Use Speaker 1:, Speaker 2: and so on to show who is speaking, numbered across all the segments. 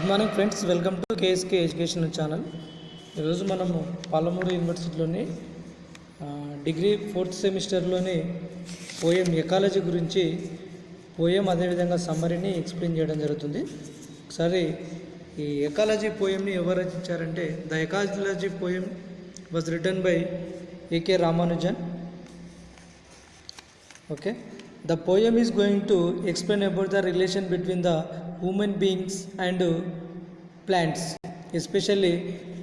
Speaker 1: Good morning friends, welcome to KSK education channel. ఈరోజు మనము పాలమూరు యూనివర్సిటీలోని డిగ్రీ 4th సెమిస్టర్లోని పోయం ఎకాలజీ గురించి పోయం అదేవిధంగా సమ్మరీని ఎక్స్ప్లెయిన్ చేయడం జరుగుతుంది. ఒకసారి ఈ ఎకాలజీ పోయంని ఎవరు రచించారంటే the ecology poem was written by AK Ramanujan. Okay, the poem is going to explain about the relation between the human beings and plants, especially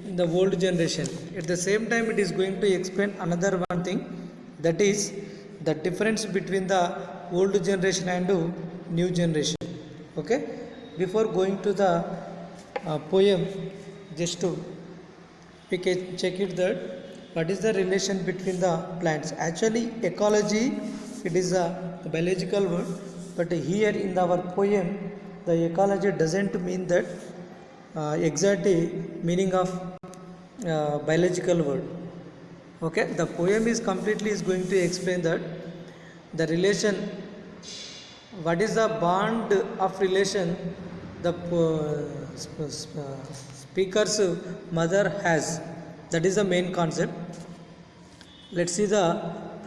Speaker 1: in the old generation. At the same time, it is going to explain another one thing, that is the difference between the old generation and new generation. Okay, before going to the poem, just to we can check it that what is the relation between the plants. Actually, ecology, it is a biological word, but here in our poem the ecology doesn't mean that exact meaning of biological word. Okay, the poem is completely is going to explain that the relation, what is the bond of relation the speaker's mother has. That is the main concept. Let's see the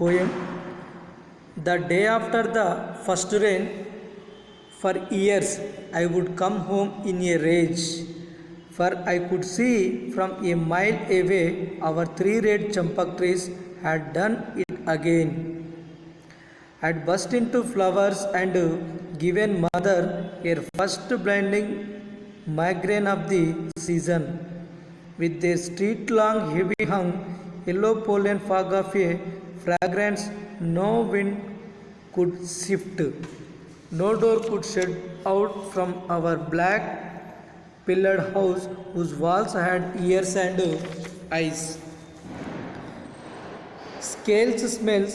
Speaker 1: poem. The day after the first rain, for years I would come home in a rage, for I could see from a mile away our 3 red champak trees had done it again, had burst into flowers and given mother her first blinding migraine of the season, with their street-long heavy hung yellow pollen fog of a fragrance no wind could shift, no door could shed out from our black pillared house whose walls had ears and eyes. Scales, smells,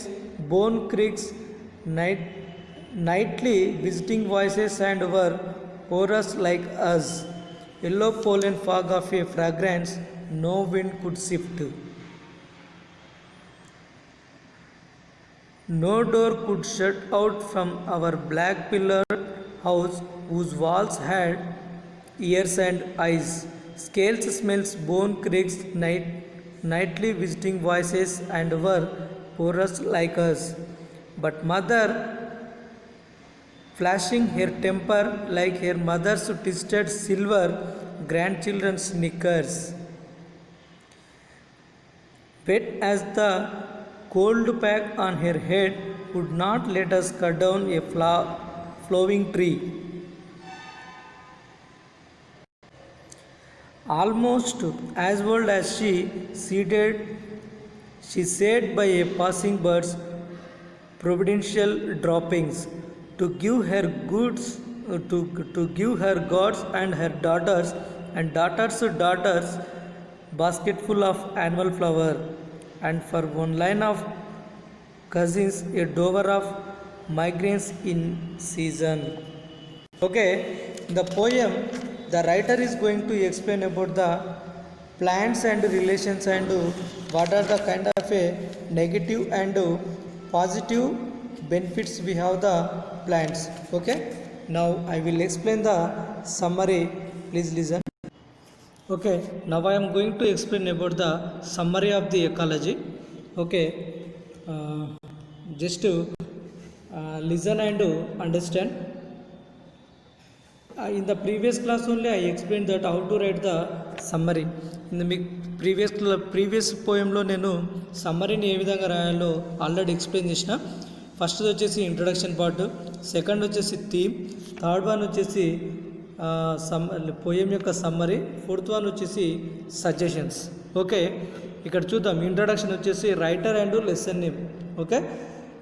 Speaker 1: bone creaks, nightly visiting voices and were chorus like us, yellow pollen fog of a fragrance no wind could shift. No door could shut out from our black pillared house whose walls had ears and eyes. Scales, smells, bone creaks, nightly visiting voices and were chorus like us. But mother, flashing her temper like her mother's twisted silver grandchildren's knickers, wet as the cold pack on her head, would not let us cut down a flowing tree. Almost as old as she sat by a passing bird's providential droppings to give her goods to give her gods and her daughters and daughters' daughters basketful of annual flower, and for one line of cousins a dover of migraines in season. Okay, the poem, the writer is going to explain about the plants and relations and what are the kind of a negative and positive benefits we have the plants. Okay, now I will explain the summary. Please listen. Okay, now I am going to explain about the summary of the ecology. Okay, just to listen and understand. In the previous class only I explained that how to write the summary. In the previous poem lo nenu summary ni ఏ విధంగా రాయాలో already explain చేసిన. First వచ్చేసి introduction part, second వచ్చేసి theme, third one వచ్చేసి poem యొక్క summary, fourth one వచ్చేసి suggestions. Okay, ఇక్కడ చూద్దాం. ఇంట్రడక్షన్ వచ్చేసి writer and lesson name. Okay,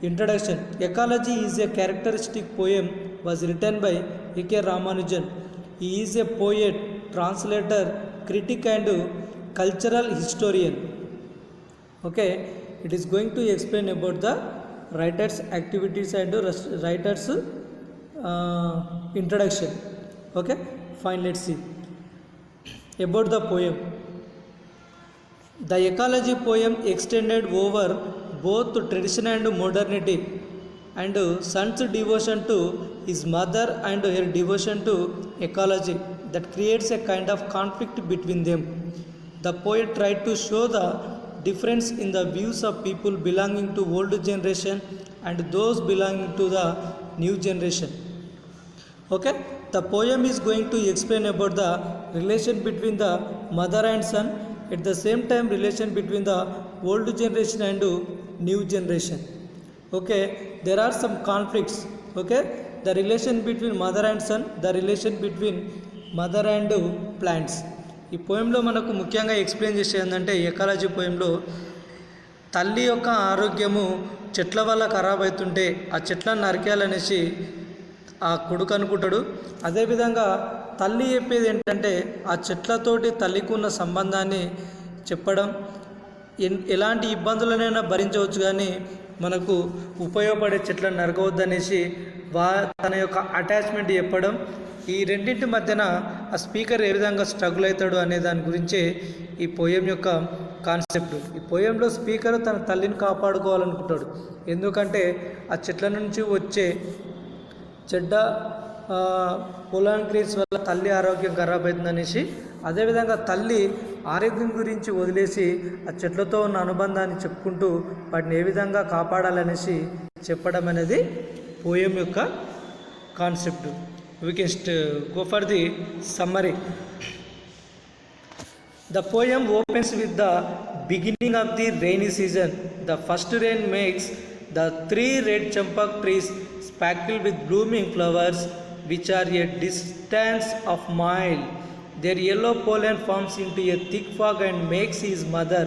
Speaker 1: introduction. Ecology is a characteristic poem was written by AK Ramanujan. He is a poet, translator, critic and cultural historian. Okay, it is going to explain about the writer's activities and writer's introduction. Okay, fine, let's see about the poem. The ecology poem extended over both tradition and modernity, and son's devotion to his mother and her devotion to ecology that creates a kind of conflict between them. The poet tried to show the difference in the views of people belonging to old generation and those belonging to the new generation. Okay, the poem is going to explain about the relation between the mother and son, at the same time relation between the old generation and new generation. Okay, there are some conflicts. Okay, the relation between mother and son, the relation between mother and plants. ఈ పోయంలో మనకు ముఖ్యంగా explain చేసేది ఏంటంటే, ecology పోయంలో తల్లి యొక్క ఆరోగ్యము చెట్ల వల్ల ఖరాబ్ అవుతుంటే ఆ చెట్లను నరికేయాలనేసి ఆ కొడుకు అనుకుంటాడు. అదేవిధంగా తల్లి చెప్పేది ఏంటంటే ఆ చెట్లతోటి తల్లికి ఉన్న సంబంధాన్ని చెప్పడం, ఎలాంటి ఇబ్బందులనైనా భరించవచ్చు కానీ మనకు ఉపయోగపడే చెట్లను నరకవద్దనేసి తన యొక్క అటాచ్మెంట్ చెప్పడం. ఈ రెండింటి మధ్యన ఆ స్పీకర్ ఏ విధంగా స్ట్రగుల్ అవుతాడు అనే దాని గురించే ఈ పోయం యొక్క కాన్సెప్ట్. ఈ పోయంలో స్పీకర్ తన తల్లిని కాపాడుకోవాలనుకుంటాడు. ఎందుకంటే ఆ చెట్ల నుంచి వచ్చే చెడ్డ పొలాన్ గ్రీన్స్ వల్ల తల్లి ఆరోగ్యం ఖరాబ్ అవుతుందనేసి, అదేవిధంగా తల్లి ఆరోగ్యం గురించి వదిలేసి ఆ చెట్లతో ఉన్న అనుబంధాన్ని చెప్పుకుంటూ వాటిని ఏ విధంగా కాపాడాలనేసి చెప్పడం అనేది పోయం యొక్క concept. We can go for the summary. The poem opens with the beginning of the rainy season. The first rain makes the 3 red champak trees speckled with blooming flowers, which are a distance of mile. Their yellow pollen forms into a thick fog and makes his mother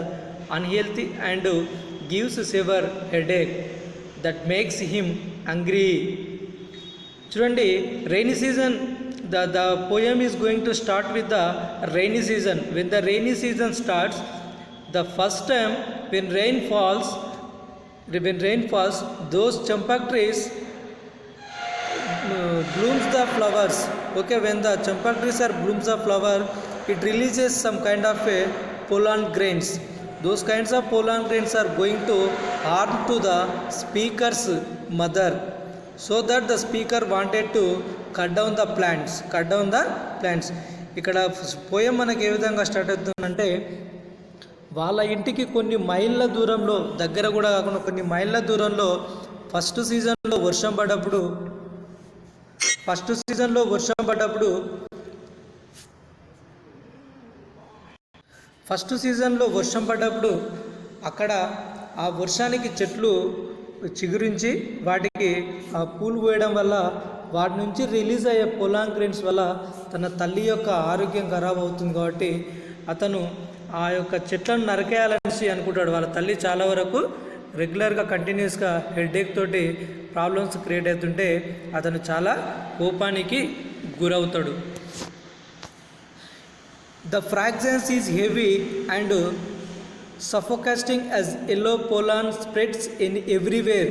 Speaker 1: unhealthy and gives severe headache that makes him angry. చూడండి, rainy season, the poem is going to start with the rainy season. When the rainy season starts, the first time when rain falls, those champak trees blooms the flowers. Okay, when the champak trees are blooms the flower, it releases some kind of a pollen grains. Those kinds of pollen grains are going to harm to the speaker's mother, so that the speaker wanted to cut down the plants. ఇక్కడ poem మనకి ఏ విధంగా start అవుతుందంటే, వాళ్ళ ఇంటికి కొన్ని మైళ్ళ దూరంలో, దగ్గర కూడా కాకుండా కొన్ని మైళ్ళ దూరంలో ఫస్ట్ సీజన్లో వర్షం పడ్డప్పుడు అక్కడ ఆ వర్షానికి చెట్లు చిగురించి వాటికి ఆ పూలు పోయడం వల్ల వాటి నుంచి రిలీజ్ అయ్యే పొలాన్ గ్రెయిన్స్ వల్ల తన తల్లి యొక్క ఆరోగ్యం ఖరాబ్ అవుతుంది. కాబట్టి అతను ఆ యొక్క చెట్లను నరికేయాలనేసి అనుకుంటాడు. వాళ్ళ తల్లి చాలా వరకు రెగ్యులర్గా కంటిన్యూస్గా హెడేక్ తోటి ప్రాబ్లమ్స్ క్రియేట్ అవుతుంటే అతను చాలా కోపానికి గురవుతాడు. The fragrance is heavy and suffocating as yellow pollen spreads in everywhere.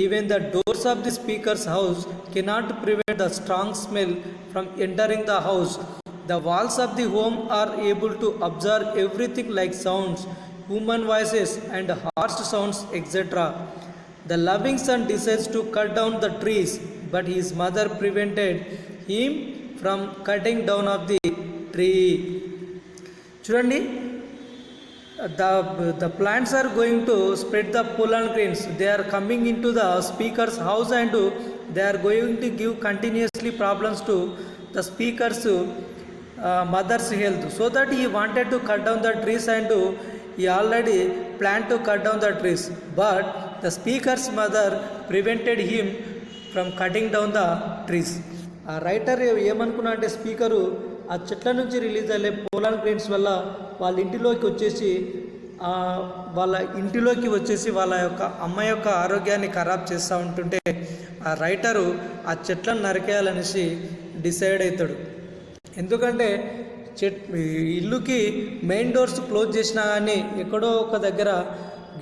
Speaker 1: Even the doors of the speaker's house cannot prevent the strong smell from entering the house. The walls of the home are able to absorb everything like sounds, human voices and harsh sounds, etc. The loving son decides to cut down the trees, but his mother prevented him from cutting down of the tree. చూడండి, the plants are going to spread the pollen grains. They are coming into the speaker's house and they are going to give continuously problems to the speaker's mother's health. So that he wanted to cut down the trees and he already planned to cut down the trees, but the speaker's mother prevented him from cutting down the trees. ఆ writer ఏమనుకున్నా అంటే, speaker ఆ చెట్ల నుంచి release అయ్యే పోలాన్ grains వల్ల వాళ్ళ ఇంటిలోకి వచ్చేసి వాళ్ళ యొక్క అమ్మ యొక్క ఆరోగ్యాన్ని ఖరాబ్ చేస్తూ ఉంటుంటే ఆ రైటరు ఆ చెట్లను నరికేయాలనేసి డిసైడ్ అవుతాడు. ఎందుకంటే ఇల్లుకి మెయిన్ డోర్స్ క్లోజ్ చేసినా కానీ ఎక్కడో ఒక దగ్గర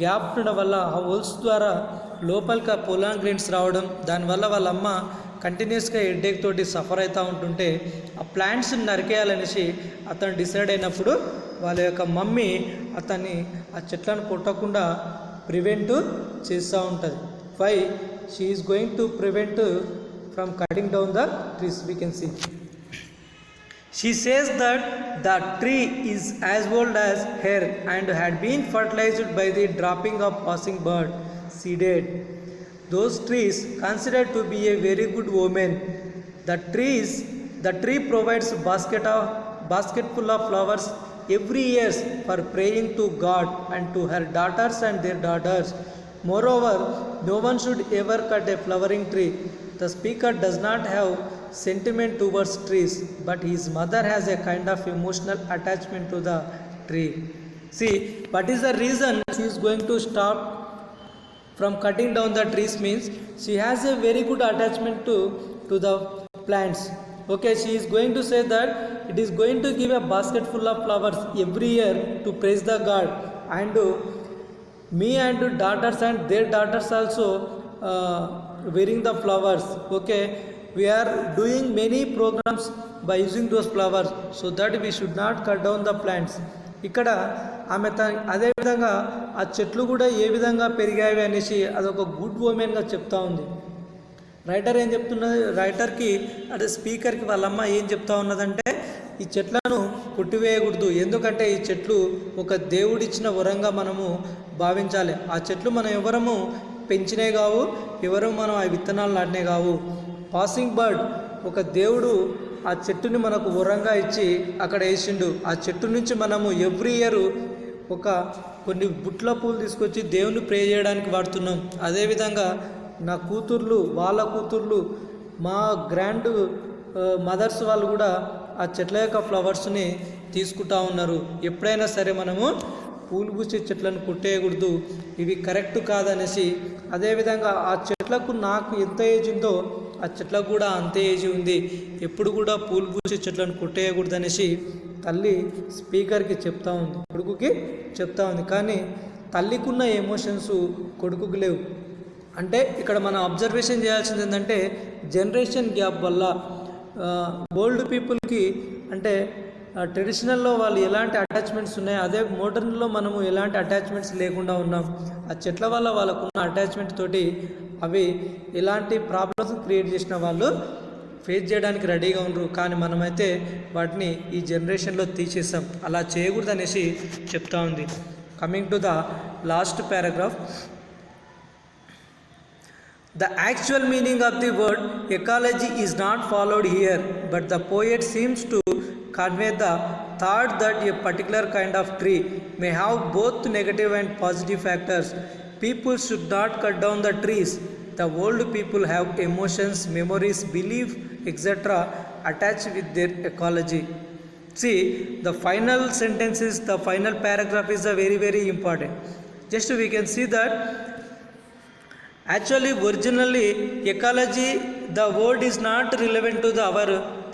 Speaker 1: గ్యాప్ ఉండడం వల్ల ఆ హోల్స్ ద్వారా లోపలికి ఆ పోలాన్ గ్రెయిన్స్ రావడం, దానివల్ల వాళ్ళ అమ్మ కంటిన్యూస్గా హెడేక్ తోటి సఫర్ అవుతూ ఉంటుంటే ఆ ప్లాంట్స్ని నరికేయాలనేసి అతను డిసైడ్ అయినప్పుడు వాళ్ళ యొక్క మమ్మీ అతన్ని ఆ చెట్లను కొట్టకుండా ప్రివెంట్ చేస్తూ ఉంటుంది. Why she is going to prevent from cutting down the trees, we can see. She says that the tree is as old as her and had been fertilized by the dropping of passing bird, seeded. Those trees considered to be a very good omen. The tree provides basketful of flowers every year for praying to God and to her daughters and their daughters. Moreover, no one should ever cut a flowering tree. The speaker does not have sentiment towards trees, but his mother has a kind of emotional attachment to the tree. See, what is the reason she is going to stop from cutting down the trees means she has a very good attachment to the plants. Okay, she is going to say that it is going to give a basket full of flowers every year to praise the God, and me and daughters and their daughters also wearing the flowers. Okay, we are doing many programs by using those flowers, so that we should not cut down the plants. ఇక్కడ ఆమె అదేవిధంగా ఆ చెట్లు కూడా ఏ విధంగా పెరిగాయి అనేసి అదొక గుడ్ ఉమెన్గా చెప్తా ఉంది. రైటర్ ఏం చెప్తున్నది, రైటర్కి అదే స్పీకర్కి వాళ్ళమ్మ ఏం చెప్తా ఉన్నదంటే ఈ చెట్లను కొట్టివేయకూడదు, ఎందుకంటే ఈ చెట్లు ఒక దేవుడిచ్చిన వరంగా మనము భావించాలి. ఆ చెట్లు మనం ఎవరము పెంచినే కావు, ఎవరు మనం ఆ విత్తనాలు నాటినే కావు. పాసింగ్ బర్డ్, ఒక దేవుడు ఆ చెట్టుని మనకు వరంగా ఇచ్చి అక్కడ వేసిండు. ఆ చెట్టు నుంచి మనము ఎవ్రీ ఇయర్ కొన్ని బుట్ల పూలు తీసుకొచ్చి దేవుని ప్రే చేయడానికి వాడుతున్నాం. అదేవిధంగా నా కూతుర్లు, వాళ్ళ కూతుర్లు, మా గ్రాండ్ మదర్స్ వాళ్ళు కూడా ఆ చెట్ల యొక్క ఫ్లవర్స్ని తీసుకుంటా ఉన్నారు. ఎప్పుడైనా సరే మనము పూలు పూసే చెట్లను కొట్టేయకూడదు, ఇవి కరెక్ట్ కాదనేసి. అదేవిధంగా ఆ చెట్లకు నాకు ఎంత ఏజ్ ఉందో ఆ చెట్లకు కూడా అంతే ఏజ్ ఉంది, ఎప్పుడు కూడా పూలు పూసే చెట్లను కొట్టేయకూడదు అనేసి తల్లి స్పీకర్కి చెప్తా ఉంది, కొడుకుకి చెప్తా ఉంది. కానీ తల్లికున్న ఎమోషన్స్ కొడుకుకి లేవు. అంటే ఇక్కడ మనం అబ్జర్వేషన్ చేయాల్సింది ఏంటంటే జనరేషన్ గ్యాప్ వల్ల ఓల్డ్ పీపుల్కి అంటే ట్రెడిషనల్లో వాళ్ళు ఎలాంటి అటాచ్మెంట్స్ ఉన్నాయి, అదే మోడర్న్లో మనము ఎలాంటి అటాచ్మెంట్స్ లేకుండా ఉన్నాం. ఆ చెట్ల వల్ల వాళ్ళకున్న అటాచ్మెంట్ తోటి అవి ఎలాంటి ప్రాబ్లమ్స్ క్రియేట్ చేసిన వాళ్ళు ఫేస్ చేయడానికి రెడీగా ఉండరు. కానీ మనమైతే వాటిని ఈ జనరేషన్లో తీసేసాం, అలా చేయకూడదు అనేసి చెప్తా ఉంది. Coming to the last paragraph. The actual meaning of the word ecology is not followed here, but the poet seems to convey the thought that a particular kind of tree may have both negative and positive factors. People should not cut down the trees. The old people have emotions, memories, belief, etc. attached with their ecology. See, the final sentences, the final paragraph is a very, very important. Just we can see that actually originally ecology, the word is not relevant to our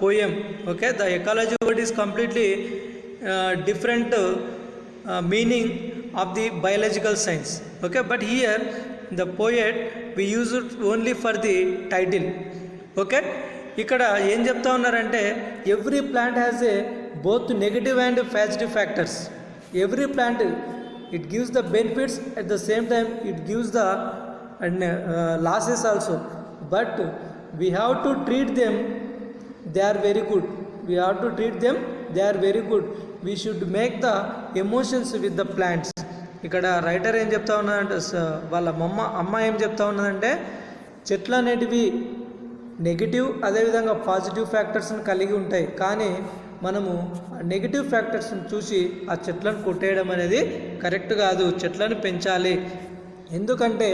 Speaker 1: poem. Okay, the ecology word is completely different meaning of the biological science. Okay, but here the poet we use it only for the title. Okay, ఇక్కడ ఏం చెప్తా ఉన్నారంటే every plant has a both negative and positive factors. Every plant it gives the benefits, at the same time it gives the and losses also, but we have to treat them, they are very good. We have to treat them, they are very good. We should make the emotions with the plants. ఇక్కడ writer ఏం చెప్తా ఉన్నాడంటే వాళ్ళ అమ్మ ఏం చెప్తా ఉన్నదంటే చెట్లు అనేటివి నెగిటివ్ అదేవిధంగా పాజిటివ్ ఫ్యాక్టర్స్ని కలిగి ఉంటాయి, కానీ మనము నెగిటివ్ ఫ్యాక్టర్స్ని చూసి ఆ చెట్లను కొట్టేయడం అనేది కరెక్ట్ కాదు. చెట్లను పెంచాలి, ఎందుకంటే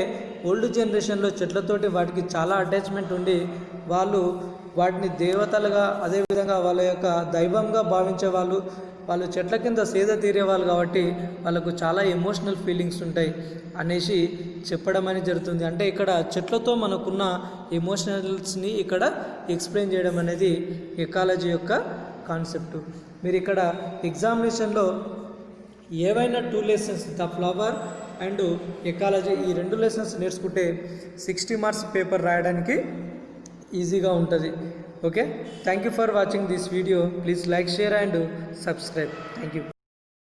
Speaker 1: ఓల్డ్ జనరేషన్లో చెట్లతోటి వాటికి చాలా అటాచ్మెంట్ ఉండి వాళ్ళు వాటిని దేవతలుగా అదేవిధంగా వాళ్ళ యొక్క దైవంగా భావించేవాళ్ళు. వాళ్ళు చెట్ల కింద సేద తీరేవాళ్ళు కాబట్టి వాళ్ళకు చాలా ఎమోషనల్ ఫీలింగ్స్ ఉంటాయి అనేసి చెప్పడం అనేది జరుగుతుంది. అంటే ఇక్కడ చెట్లతో మనకున్న ఎమోషనల్స్ని ఇక్కడ ఎక్స్ప్లెయిన్ చేయడం అనేది ఎకాలజీ యొక్క కాన్సెప్ట్. మీరు ఇక్కడ ఎగ్జామినేషన్లో ఏవైనా 2 lessons, the flower and ecology, ఈ 2 లెసన్స్ నేర్చుకుంటే 60 మార్క్స్ పేపర్ రాయడానికి ఈజీగా ఉంటుంది. Okay, thank you for watching this video. Please like, share and subscribe. Thank you.